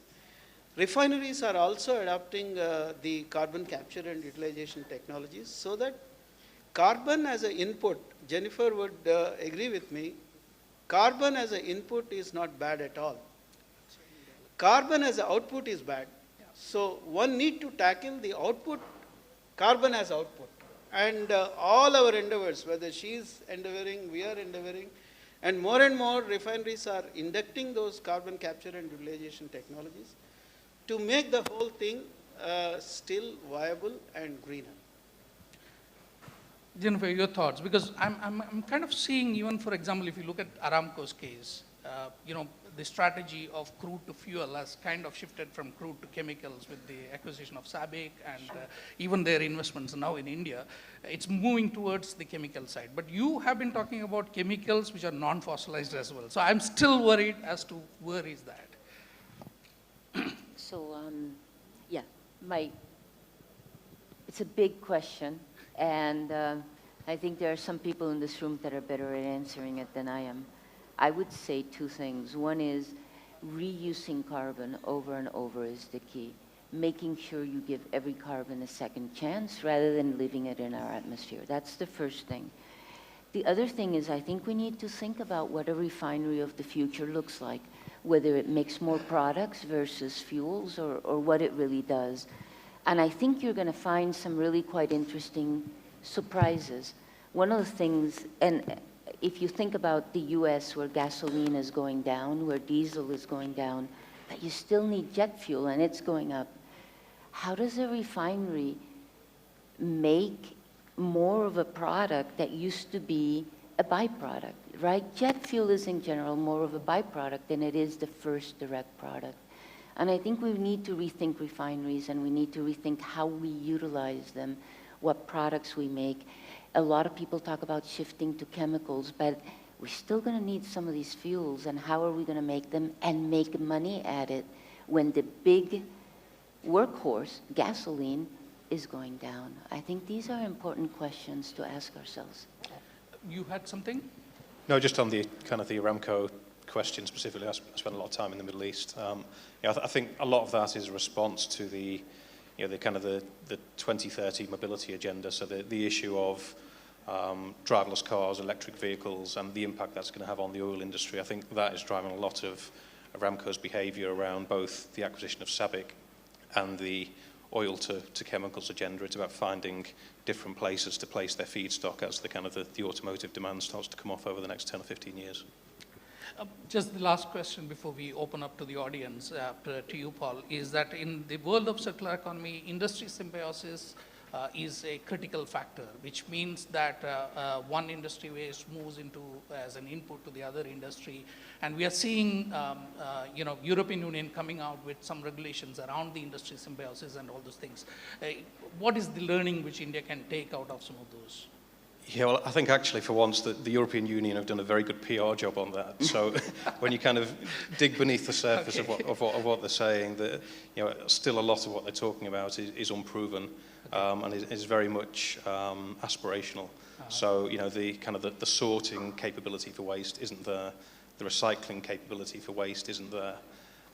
refineries are also adopting the carbon capture and utilization technologies, so that carbon as an input, Jennifer would agree with me, carbon as an input is not bad at all. Carbon as an output is bad. So one need to tackle the output, carbon as output. And all our endeavors, whether she is endeavoring, we are endeavoring, and more refineries are inducting those carbon capture and utilization technologies to make the whole thing still viable and greener. Jennifer, your thoughts, because I'm kind of seeing, even for example, if you look at Aramco's case, the strategy of crude to fuel has kind of shifted from crude to chemicals with the acquisition of SABIC and even their investments now in India. It's moving towards the chemical side. But you have been talking about chemicals which are non-fossilized as well. So I'm still worried as to where is that? So, yeah, it's a big question, and I think there are some people in this room that are better at answering it than I am. I would say two things. One is reusing carbon over and over is the key. Making sure you give every carbon a second chance rather than leaving it in our atmosphere. That's the first thing. The other thing is I think we need to think about what a refinery of the future looks like, whether it makes more products versus fuels or what it really does. And I think you're going to find some really quite interesting surprises. One of the things, and if you think about the US where gasoline is going down, where diesel is going down, but you still need jet fuel and it's going up, how does a refinery make more of a product that used to be a byproduct, right? Jet fuel is in general more of a byproduct than it is the first direct product. And I think we need to rethink refineries, and we need to rethink how we utilize them, what products we make. A lot of people talk about shifting to chemicals, but we're still going to need some of these fuels, and how are we going to make them and make money at it when the big workhorse, gasoline, is going down? I think these are important questions to ask ourselves. You had something? No, just on the kind of the Aramco question specifically. I spent a lot of time in the Middle East. I think a lot of that is a response to the kind of the 2030 mobility agenda. So the issue of driverless cars, electric vehicles, and the impact that's going to have on the oil industry. I think that is driving a lot of Aramco's behaviour around both the acquisition of SABIC and the oil to chemicals agenda. It's about finding different places to place their feedstock as the kind of the automotive demand starts to come off over the next 10 or 15 years. Just the last question before we open up to the audience, to you, Paul, is that in the world of circular economy, industry symbiosis is a critical factor, which means that one industry waste moves into as an input to the other industry. And we are seeing, European Union coming out with some regulations around the industry symbiosis and all those things. What is the learning which India can take out of some of those? Yeah, well, I think actually for once the European Union have done a very good PR job on that. So when you kind of dig beneath the surface of what they're saying, that still a lot of what they're talking about is unproven and is very much aspirational. So the kind of the sorting capability for waste isn't there, the recycling capability for waste isn't there.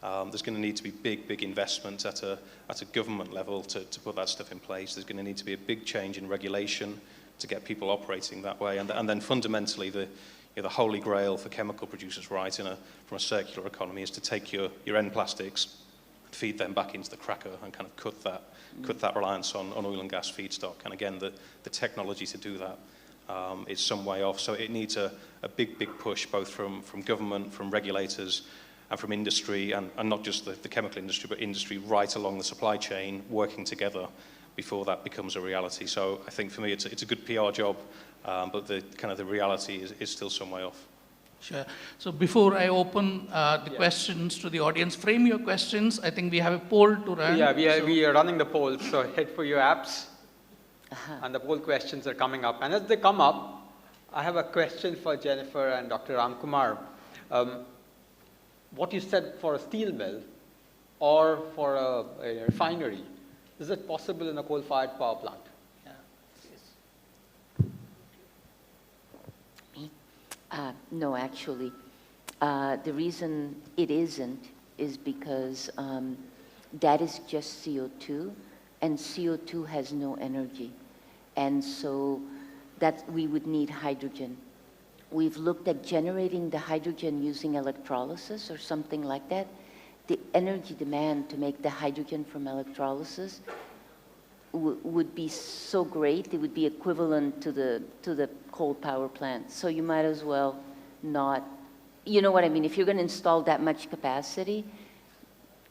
There's going to need to be big investment at a government level to put that stuff in place. There's going to need to be a big change in regulation to get people operating that way. And then fundamentally, the holy grail for chemical producers, right, from a circular economy, is to take your end plastics, feed them back into the cracker, and kind of cut that reliance on oil and gas feedstock. And again, the technology to do that is some way off. So it needs a big push, both from government, from regulators, and from industry, and not just the chemical industry, but industry right along the supply chain, working together before that becomes a reality. So I think for me, it's a good PR job, but the reality is still some way off. Sure. So before I open the questions to the audience, frame your questions. I think we have a poll to run. Yeah, we are running the poll, so head for your apps. And the poll questions are coming up. And as they come up, I have a question for Jennifer and Dr. Ramkumar. What you said for a steel mill or for a refinery, is it possible in a coal-fired power plant? No, actually. The reason it isn't is because that is just CO2, and CO2 has no energy. And so we would need hydrogen. We've looked at generating the hydrogen using electrolysis or something like that. The energy demand to make the hydrogen from electrolysis would be so great, it would be equivalent to the coal power plant. So you might as well not, you know what I mean? If you're going to install that much capacity,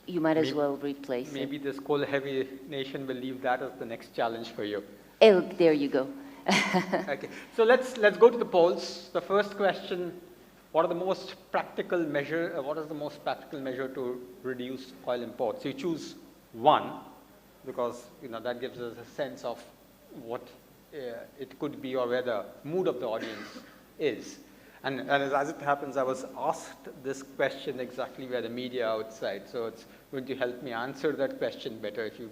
you might as well replace it. Maybe this coal-heavy nation will leave that as the next challenge for you. Oh, there you go. Okay, so let's go to the polls. The first question: what is the most practical measure to reduce oil imports? You choose one, because that gives us a sense of what it could be or where the mood of the audience is. And as it happens, I was asked this question exactly by the media outside, so it's going to help me answer that question better if you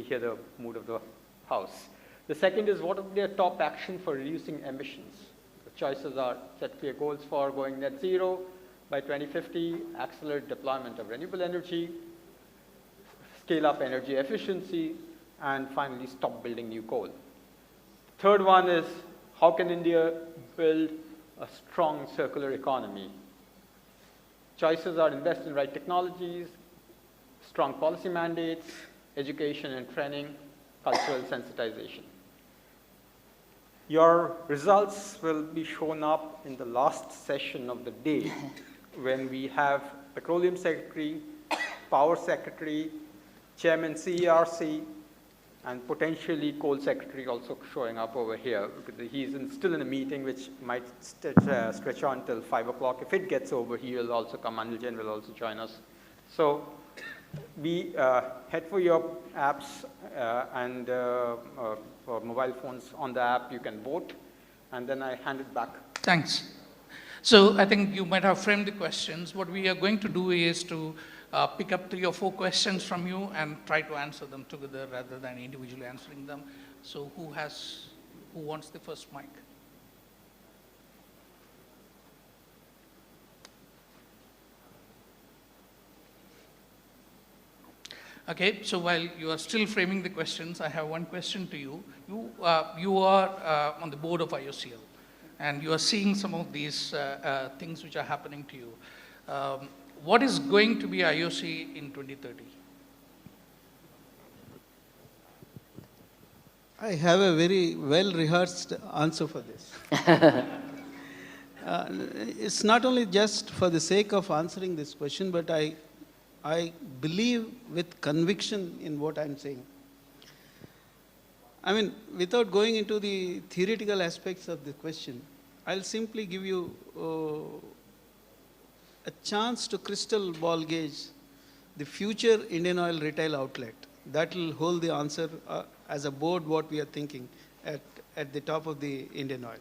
hear the mood of the house. The second is, what is their top action for reducing emissions? The choices are: set clear goals for going net zero by 2050, accelerate deployment of renewable energy, scale up energy efficiency, and finally stop building new coal. Third one is, how can India build a strong circular economy? Choices are: invest in right technologies, strong policy mandates, education and training, cultural sensitization. Your results will be shown up in the last session of the day when we have Petroleum Secretary, Power Secretary, Chairman CERC, and potentially Coal Secretary also showing up over here, because he's still in a meeting which might stretch on till 5 o'clock. If it gets over, he will also come. Anil Jain will also join us. So we head for your apps and for mobile phones on the app, you can vote, and then I hand it back. Thanks. So I think you might have framed the questions. What we are going to do is to pick up 3 or 4 questions from you and try to answer them together rather than individually answering them. So who wants the first mic? Okay, so while you are still framing the questions, I have one question to you. You are on the board of IOCL, and you are seeing some of these things which are happening to you. What is going to be IOC in 2030? I have a very well-rehearsed answer for this. It's not only just for the sake of answering this question, but I believe with conviction in what I'm saying. I mean, without going into the theoretical aspects of the question, I'll simply give you a chance to crystal ball gauge the future Indian oil retail outlet. That will hold the answer as a board what we are thinking at the top of the Indian oil.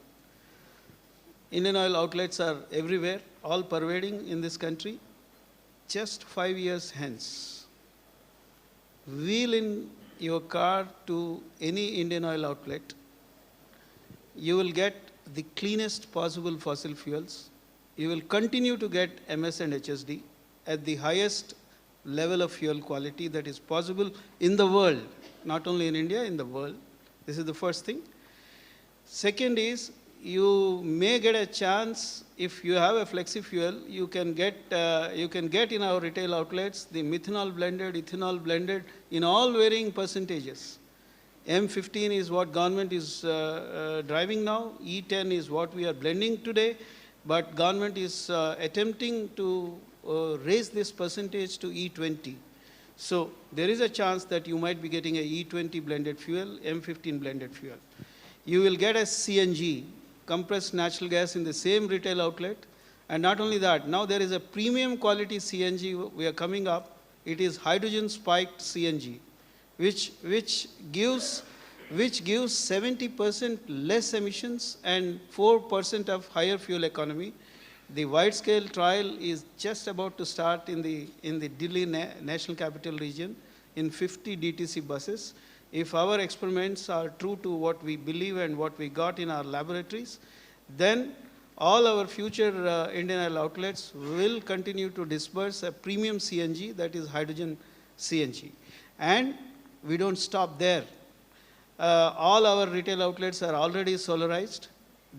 Indian oil outlets are everywhere, all pervading in this country. Just 5 years hence, wheel in your car to any Indian oil outlet, you will get the cleanest possible fossil fuels. You will continue to get MS and HSD at the highest level of fuel quality that is possible in the world, not only in India, in the world. This is the first thing. Second is, you may get a chance, if you have a flexi fuel, you can get in our retail outlets the methanol blended, ethanol blended in all varying percentages. M15 is what government is driving now. E10 is what we are blending today, but government is attempting to raise this percentage to E20. So there is a chance that you might be getting a E20 blended fuel, M15 blended fuel. You will get a CNG, compressed natural gas, in the same retail outlet. And not only that, now there is a premium quality CNG we are coming up. It is hydrogen spiked CNG, which gives 70% less emissions and 4% of higher fuel economy. The wide-scale trial is just about to start in the Delhi National Capital Region in 50 DTC buses. If our experiments are true to what we believe and what we got in our laboratories, then all our future Indian Oil outlets will continue to disperse a premium CNG, that is hydrogen CNG. And we don't stop there. All our retail outlets are already solarized.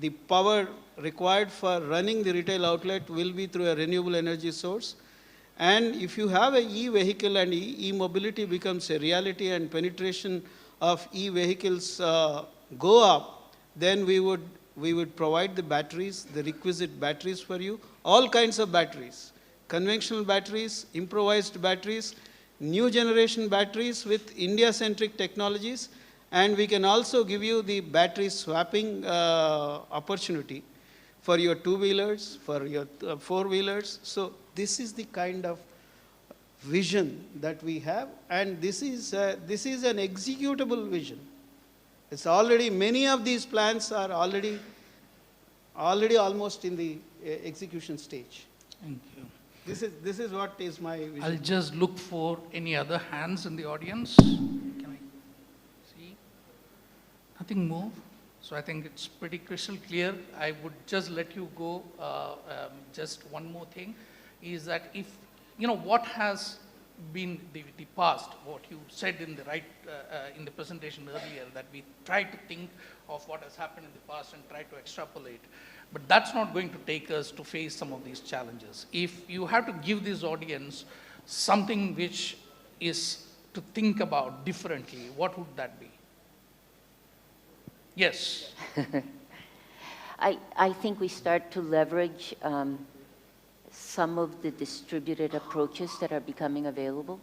The power required for running the retail outlet will be through a renewable energy source. And if you have an e-vehicle and e-mobility becomes a reality and penetration of e-vehicles go up, then we would provide the batteries, the requisite batteries for you, all kinds of batteries, conventional batteries, improvised batteries, new generation batteries with India-centric technologies, and we can also give you the battery swapping opportunity for your two-wheelers, for your four-wheelers. So this is the kind of vision that we have, and this is an executable vision. It's already, many of these plans are already almost in the execution stage. Thank you. This is what is my vision. I'll just look for any other hands in the audience. Can I see? Nothing more. So I think it's pretty crystal clear. I would just let you go. Just one more thing is that if, what has been the past, what you said in the presentation earlier, that we try to think of what has happened in the past and try to extrapolate. But that's not going to take us to face some of these challenges. If you have to give this audience something which is to think about differently, what would that be? Yes. I think we start to leverage some of the distributed approaches that are becoming available.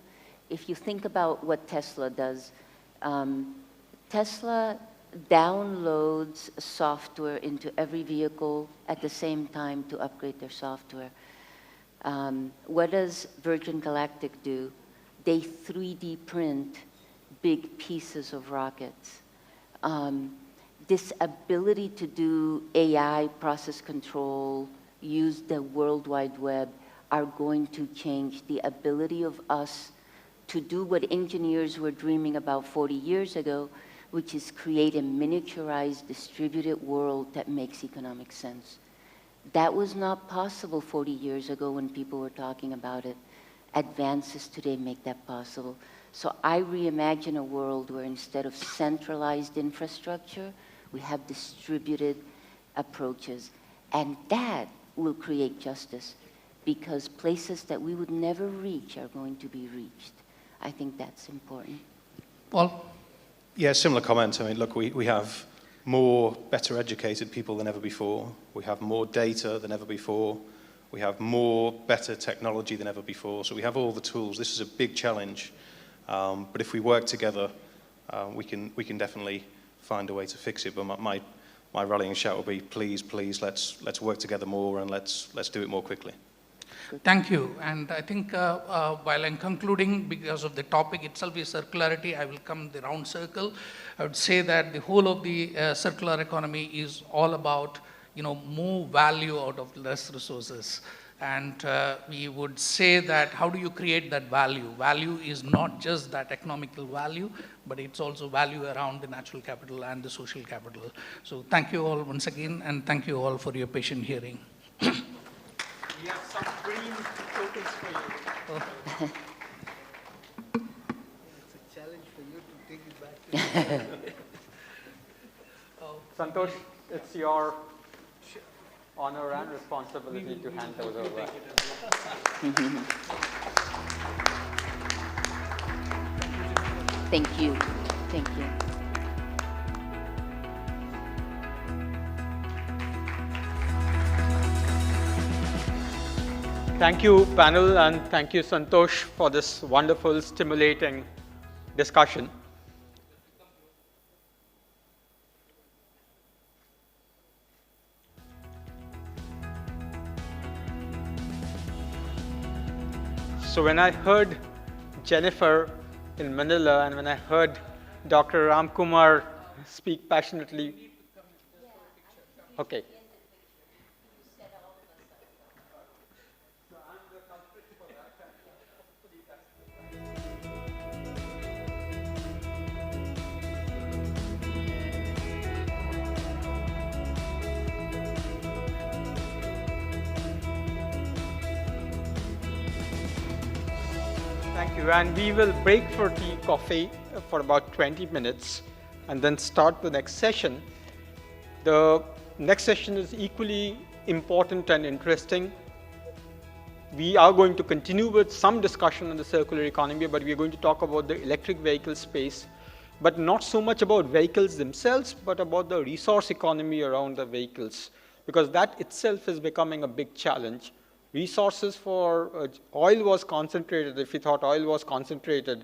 If you think about what Tesla does, Tesla downloads software into every vehicle at the same time to upgrade their software. What does Virgin Galactic do? They 3D print big pieces of rockets. This ability to do AI process control, use the World Wide Web, are going to change the ability of us to do what engineers were dreaming about 40 years ago, which is create a miniaturized, distributed world that makes economic sense. That was not possible 40 years ago when people were talking about it. Advances today make that possible. So I reimagine a world where instead of centralized infrastructure, we have distributed approaches. And that will create justice, because places that we would never reach are going to be reached. I think that's important. Paul? Yeah, similar comment. I mean, look, we have more better educated people than ever before. We have more data than ever before. We have more better technology than ever before. So we have all the tools. This is a big challenge. But if we work together, we can definitely find a way to fix it. But my rallying shout will be, please, let's work together more, and let's do it more quickly. Thank you. And I think while I'm concluding, because of the topic itself is circularity, I will come the round circle. I would say that the whole of the circular economy is all about, more value out of less resources. And we would say that how do you create that value? Value is not just that economical value, but it's also value around the natural capital and the social capital. So thank you all once again, and thank you all for your patient hearing. We have some green tokens for you. It's a challenge for you to take it back. Santosh, it's your honor and responsibility to hand those over. Thank you. Thank you. Thank you, panel, and thank you, Santosh, for this wonderful, stimulating discussion. So when I heard Jennifer in Manila and when I heard Dr. Ramkumar speak passionately, okay. Thank you. And we will break for tea, coffee for about 20 minutes and then start the next session. The next session is equally important and interesting. We are going to continue with some discussion on the circular economy, but we are going to talk about the electric vehicle space, but not so much about vehicles themselves, but about the resource economy around the vehicles, because that itself is becoming a big challenge. Resources for oil was concentrated. If we thought oil was concentrated,